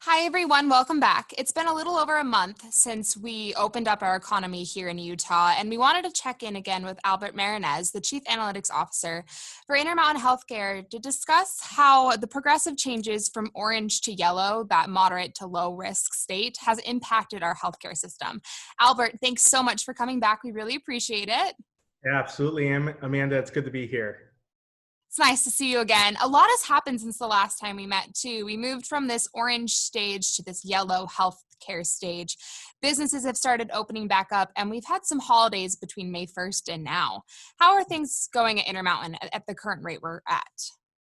Hi, everyone. Welcome back. It's been a little over a month since we opened up our economy here in Utah, and we wanted to check in again with Albert Marinez, the Chief Analytics Officer for Intermountain Healthcare, to discuss how the progressive changes from orange to yellow, that moderate to low risk state, has impacted our healthcare system. Albert, thanks so much for coming back. We really appreciate it. Yeah, absolutely, Amanda. It's good to be here. It's nice to see you again. A lot has happened since the last time we met, too. We moved from this orange stage to this yellow healthcare stage. Businesses have started opening back up, and we've had some holidays between May 1st and now. How are things going at Intermountain at the current rate we're at?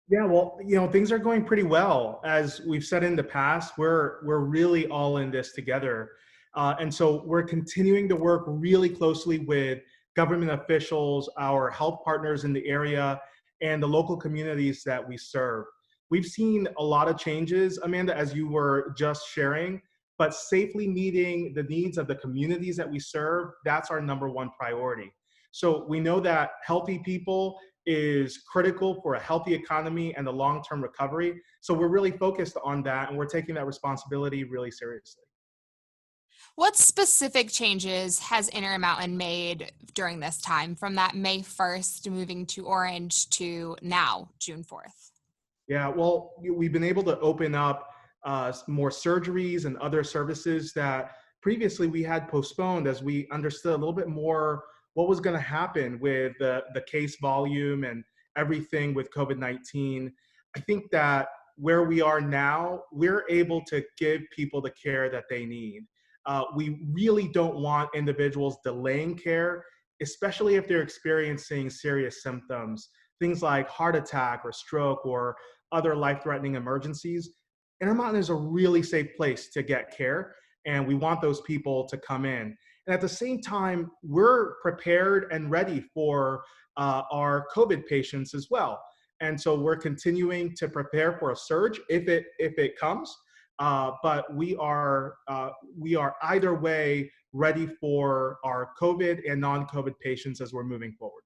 Yeah, well, things are going pretty well. As we've said in the past, we're really all in this together. And so we're continuing to work really closely with government officials, our health partners in the area, and the local communities that we serve. We've seen a lot of changes, Amanda, as you were just sharing, but safely meeting the needs of the communities that we serve, that's our number one priority. So we know that healthy people is critical for a healthy economy and the long-term recovery. So we're really focused on that, and we're taking that responsibility really seriously. What specific changes has Intermountain made during this time, from that May 1st moving to orange to now, June 4th? Yeah, well, we've been able to open up more surgeries and other services that previously we had postponed as we understood a little bit more what was going to happen with the case volume and everything with COVID-19. I think that where we are now, we're able to give people the care that they need. We really don't want individuals delaying care, especially if they're experiencing serious symptoms, things like heart attack or stroke or other life-threatening emergencies. Intermountain is a really safe place to get care, and we want those people to come in. And at the same time, we're prepared and ready for our COVID patients as well. And so we're continuing to prepare for a surge if it comes. But we are either way ready for our COVID and non-COVID patients as we're moving forward.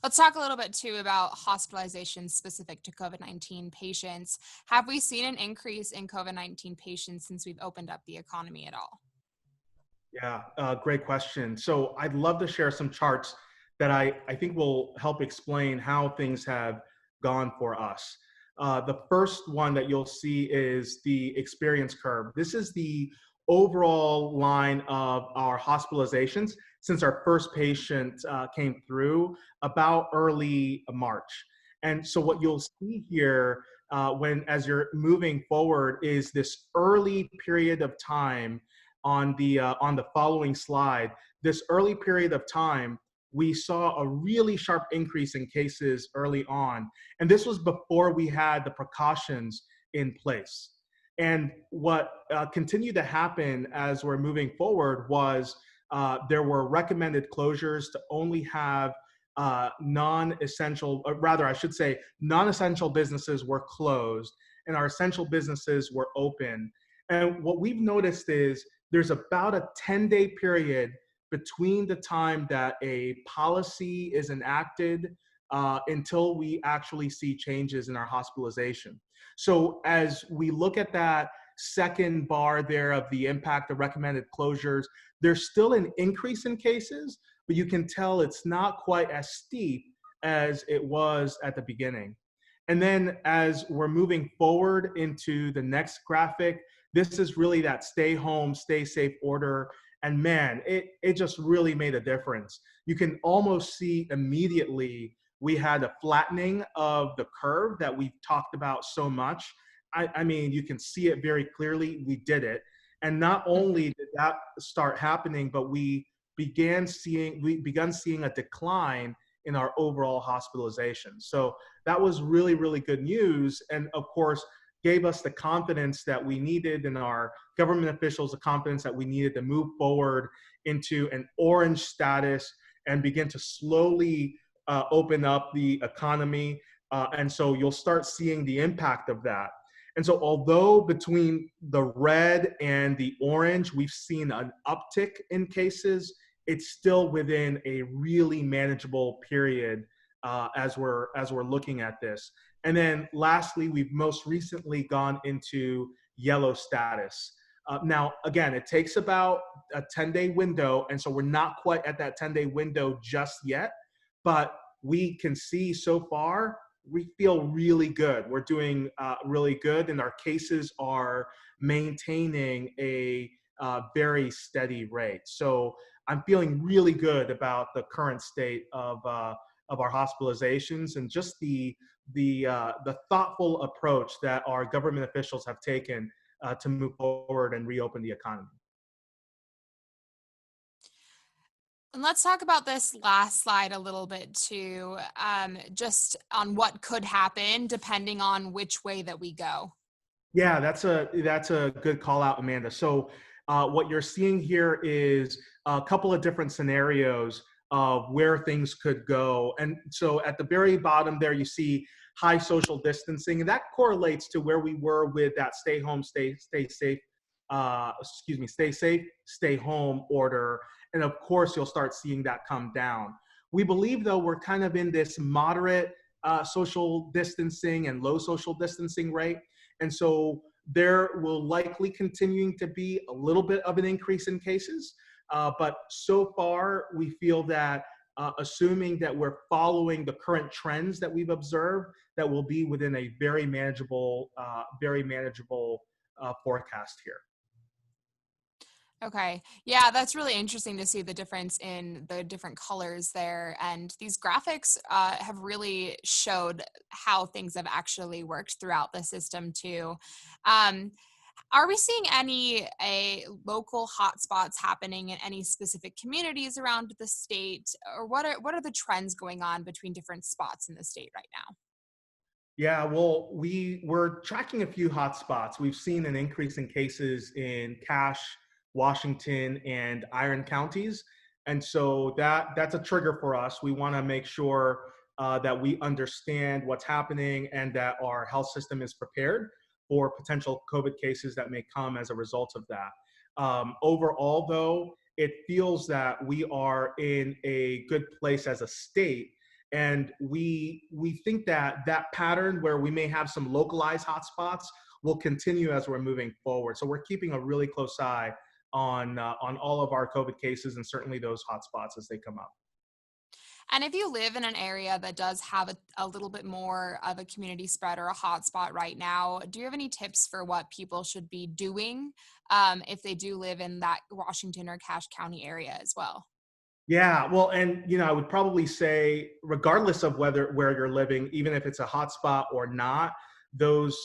Let's talk a little bit too about hospitalizations specific to COVID-19 patients. Have we seen an increase in COVID-19 patients since we've opened up the economy at all? Yeah, great question. So I'd love to share some charts that I think will help explain how things have gone for us. The first one that you'll see is the experience curve. This is the overall line of our hospitalizations since our first patient came through about early March. And so what you'll see here as you're moving forward is this early period of time on the following slide. This early period of time, we saw a really sharp increase in cases early on. And this was before we had the precautions in place. And what continued to happen as we're moving forward was there were recommended closures to only have non-essential, or rather I should say, non-essential businesses were closed and our essential businesses were open. And what we've noticed is there's about a 10-day period between the time that a policy is enacted until we actually see changes in our hospitalization. So as we look at that second bar there of the impact of recommended closures, there's still an increase in cases, but you can tell it's not quite as steep as it was at the beginning. And then as we're moving forward into the next graphic, this is really that stay home, stay safe order. And man, it just really made a difference. You can almost see immediately we had a flattening of the curve that we've talked about so much. I mean, you can see it very clearly. We did it. And not only did that start happening, but we begun seeing a decline in our overall hospitalization. So that was really, really good news. And of course, gave us the confidence that we needed, and our government officials the confidence that we needed to move forward into an orange status and begin to slowly open up the economy. And so you'll start seeing the impact of that. And so although between the red and the orange, we've seen an uptick in cases, it's still within a really manageable period as we're looking at this. And then lastly, we've most recently gone into yellow status. Now, again, it takes about a 10-day window, and so we're not quite at that 10-day window just yet, but we can see so far, we feel really good. We're doing really good, and our cases are maintaining a very steady rate. So I'm feeling really good about the current state of our hospitalizations and just the thoughtful approach that our government officials have taken to move forward and reopen the economy. And let's talk about this last slide a little bit too, just on what could happen depending on which way that we go. Yeah, that's a good call out, Amanda. So what you're seeing here is a couple of different scenarios of where things could go. And so at the very bottom there, you see high social distancing, and that correlates to where we were with that stay home, stay safe, stay safe, stay home order. And of course, you'll start seeing that come down. We believe, though, we're kind of in this moderate social distancing and low social distancing rate. And so there will likely continuing to be a little bit of an increase in cases. But so far, we feel that assuming that we're following the current trends that we've observed, that will be within a very manageable forecast here. Okay. Yeah, that's really interesting to see the difference in the different colors there. And these graphics have really showed how things have actually worked throughout the system too. Um, are we seeing any local hotspots happening in any specific communities around the state, or what are the trends going on between different spots in the state right now? Yeah, well, we're tracking a few hotspots. We've seen an increase in cases in Cache, Washington, and Iron counties, and so that's a trigger for us. We want to make sure that we understand what's happening and that our health system is prepared for potential COVID cases that may come as a result of that. Overall, though, it feels that we are in a good place as a state, and we think that that pattern where we may have some localized hotspots will continue as we're moving forward. So we're keeping a really close eye on all of our COVID cases and certainly those hotspots as they come up. And if you live in an area that does have a little bit more of a community spread or a hotspot right now, do you have any tips for what people should be doing if they do live in that Washington or Cache County area as well? Yeah, well, and I would probably say, regardless of where you're living, even if it's a hotspot or not, those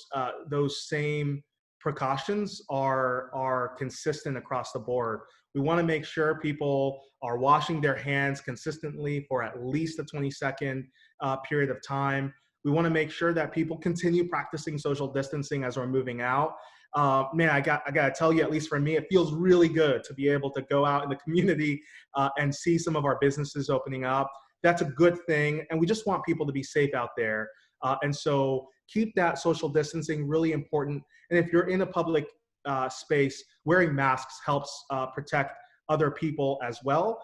same precautions are consistent across the board. We want to make sure people are washing their hands consistently for at least a 20-second period of time. We want to make sure that people continue practicing social distancing as we're moving out. Man, I gotta tell you, at least for me, it feels really good to be able to go out in the community and see some of our businesses opening up. That's a good thing, and we just want people to be safe out there. And so keep that social distancing really important. And if you're in a public space, wearing masks helps protect other people as well.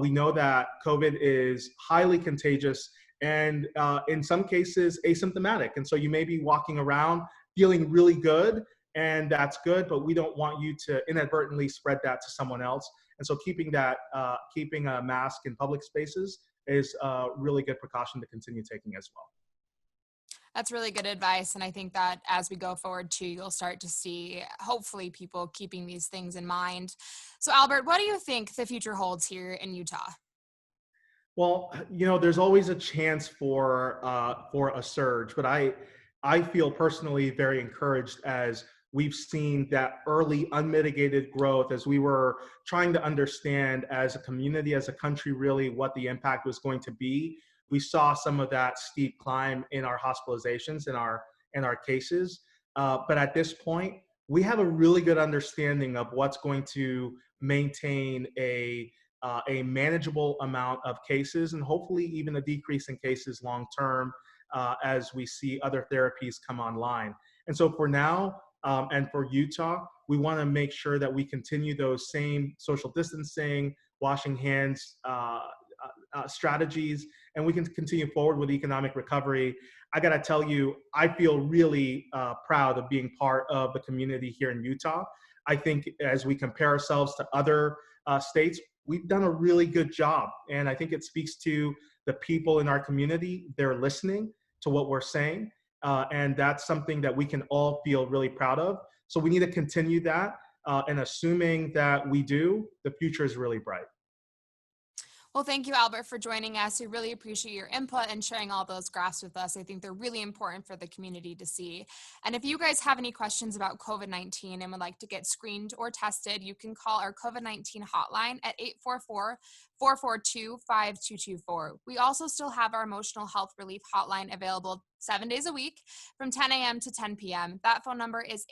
We know that COVID is highly contagious and in some cases asymptomatic. And so you may be walking around feeling really good, and that's good, but we don't want you to inadvertently spread that to someone else. And so keeping a mask in public spaces is a really good precaution to continue taking as well. That's really good advice. And I think that as we go forward too, you'll start to see, hopefully, people keeping these things in mind. So, Albert, what do you think the future holds here in Utah? Well, there's always a chance for a surge, but I feel personally very encouraged as we've seen that early unmitigated growth as we were trying to understand as a community, as a country, really what the impact was going to be. We saw some of that steep climb in our hospitalizations, in our cases, but at this point, we have a really good understanding of what's going to maintain a manageable amount of cases and hopefully even a decrease in cases long term as we see other therapies come online. And so for now and for Utah, we want to make sure that we continue those same social distancing, washing hands strategies, and we can continue forward with economic recovery. I got to tell you, I feel really proud of being part of the community here in Utah. I think as we compare ourselves to other states, we've done a really good job. And I think it speaks to the people in our community. They're listening to what we're saying. And that's something that we can all feel really proud of. So we need to continue that. And assuming that we do, the future is really bright. Well, thank you, Albert, for joining us. We really appreciate your input and sharing all those graphs with us. I think they're really important for the community to see. And if you guys have any questions about COVID-19 and would like to get screened or tested, you can call our COVID-19 hotline at 844-442-5224. We also still have our emotional health relief hotline available 7 days a week from 10 a.m. to 10 p.m. That phone number is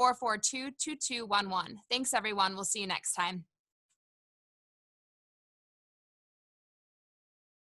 833-442-2211. Thanks, everyone. We'll see you next time.